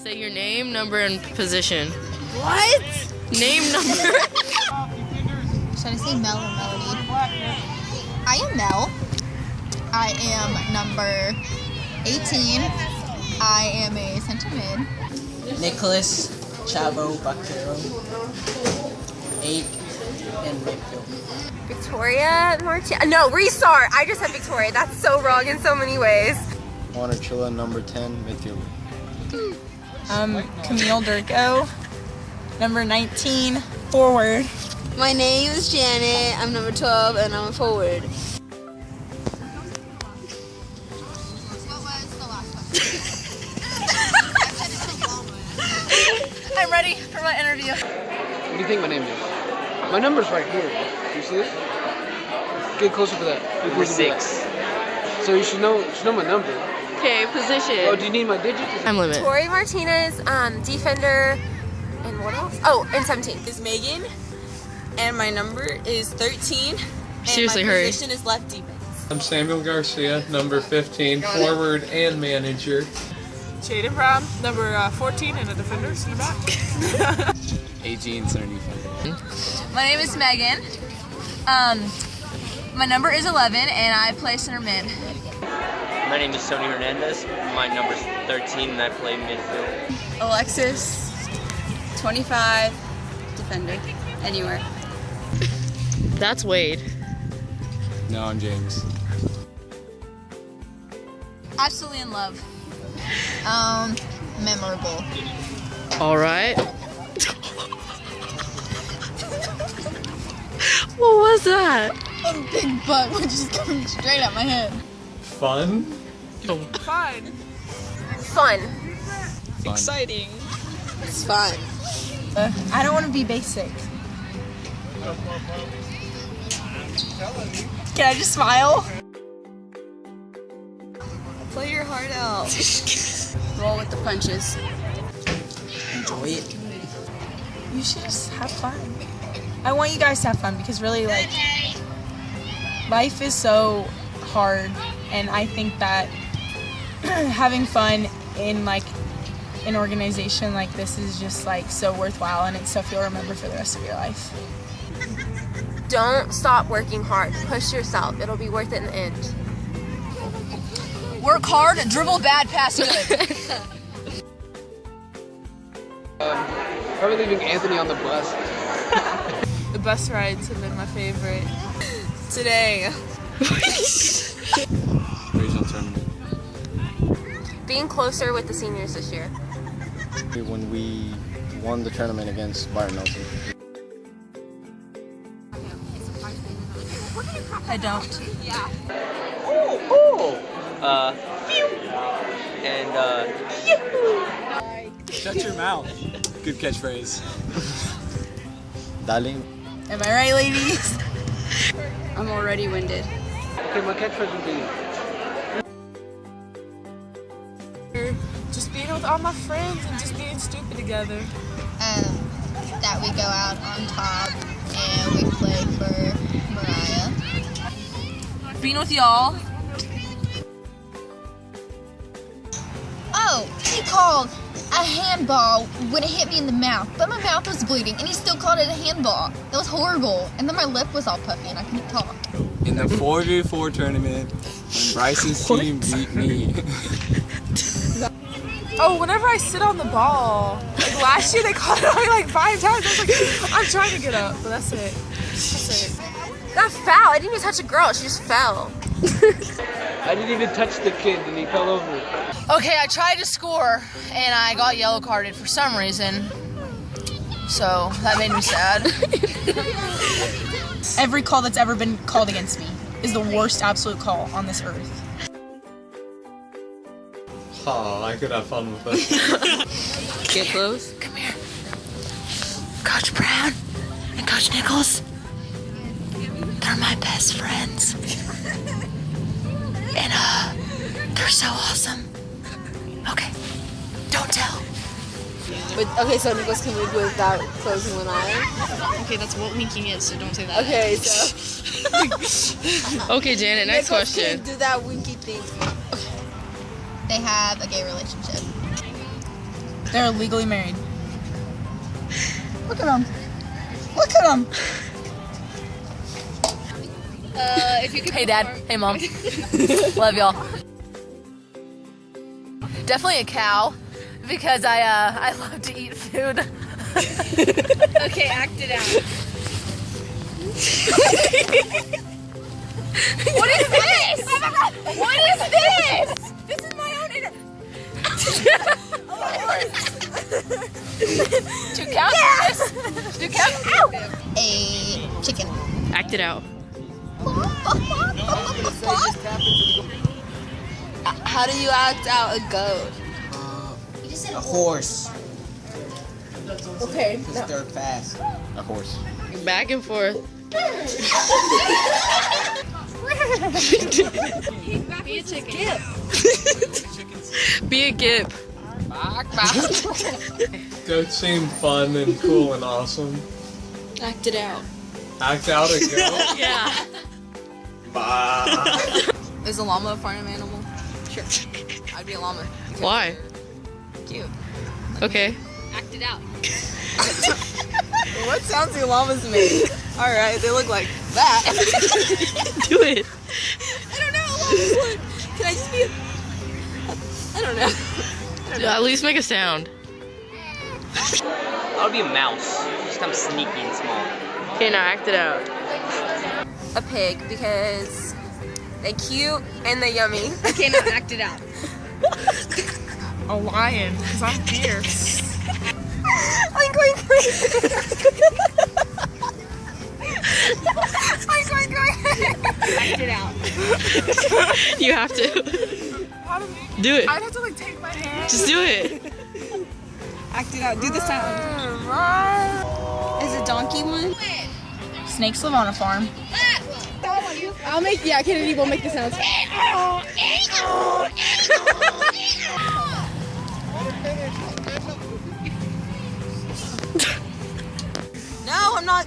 Say your name, number, and position. What? Name, number. Should I say Mel or Melody? I am Mel. I am number 18. I am a center mid. Nicholas Chavo Vaquero, 8 in midfield. Victoria Martina. No, restart. I just said Victoria. That's so wrong in so many ways. Juan Archilla, number 10, midfielder. Camille Durko, number 19, forward. My name is Janet. I'm number 12 and I'm a forward. What was the last question? I'm ready for my interview. What do you think my name is? My number's right here. Do you see it? Get closer for that. Get Number closer for 6. that. So you should know my number. Okay, position. Oh, do you need my digits? Time limit. Tori Martinez, defender, and what else? Oh, and 17. Is Megan, and my number is 13. Seriously, and my hurry. position is left defense. I'm Samuel Garcia, number 15, forward and manager. Jaden Brown, number 14, and a defender, center back. 18, center defense. My name is Megan. My number is 11, and I play center mid. My name is Tony Hernandez. My number's 13 and I play midfield. Alexis, 25, defender, anywhere. That's Wade. No, I'm James. Absolutely in love. Memorable. All right. What was that? A big butt was just coming straight at my head. Fun? Fine. Fun. Exciting. It's fun. I don't want to be basic. Can I just smile? Play your heart out. Roll with the punches. Enjoy it. You should just have fun. I want you guys to have fun because really, like, life is so hard, and I think that having fun in, like, an organization like this is just, like, so worthwhile, and it's stuff you'll remember for the rest of your life. Don't stop working hard. Push yourself. It'll be worth it in the end. Work hard, dribble bad, pass good. Probably leaving Anthony on the bus. The bus rides have been my favorite. Today. Regional tournament. Being closer with the seniors this year. When we won the tournament against Byron Nelson. I don't. Shut your mouth. Good catchphrase. Darling. Am I right, ladies? I'm already winded. Okay, my catchphrase would be Just being with all my friends and just being stupid together. That we go out on top and we play for Mariah. Being with y'all. Oh, he called a handball when it hit me in the mouth, but my mouth was bleeding, and he still called it a handball. That was horrible. And then my lip was all puffy, and I couldn't talk. In the 4v4 tournament, when Bryce's team beat me. Oh, whenever I sit on the ball, like last year they called it on me like 5 times. I was like, I'm trying to get up, but that's it. That's it. That foul. I didn't even touch a girl. She just fell. I didn't even touch the kid and he fell over. Okay, I tried to score, and I got yellow carded for some reason. So, that made me sad. Every call that's ever been called against me is the worst absolute call on this earth. Oh, I could have fun with this. Get close. Come here. Coach Brown and Coach Nichols, they're my best friends. And, they're so awesome. Okay, don't tell. But, okay, so Nicholas can wink without closing one eye. Okay, that's what winking is, so don't say that. Okay, so Okay, Janet, next Nicholas question. can do that winky thing. They have a gay relationship. They're legally married. Look at them. Look at them. If you could Hey, Dad. Hey, Mom. Love y'all. Definitely a cow, because I love to eat food. Okay, act it out. What is this? What is this? This is my own internet. Two cows? Yes. Two cows? A chicken. Act it out. How do you act out a goat? A horse. Okay. Because they're fast. A horse. Back and forth. Be a chicken. Be a gip. Goats seem fun and cool and awesome. Act it out. Act out a goat? Yeah. Is a llama a farm animal? Sure. I'd be a llama. Why? Cute. Okay. Act it out. What sounds do llamas make? Alright, they look like that. Do it. I don't know. Llamas look. Can I just be a... I don't know. At least make a sound. I'll be a mouse. Just I'm sneaky and small. Okay, now act it out. A pig, because they're cute and they're yummy. Okay, now act it out. A lion, because I'm fierce. Oink, oink, oink. Oink, oink, oink. Act it out. You have to. Do it. I'd have to like take my hand. Just do it. Act it out. Do the sound. Is a donkey one? Snakes live on a farm. I'll make, yeah, Kennedy will make the sounds. No, I'm not.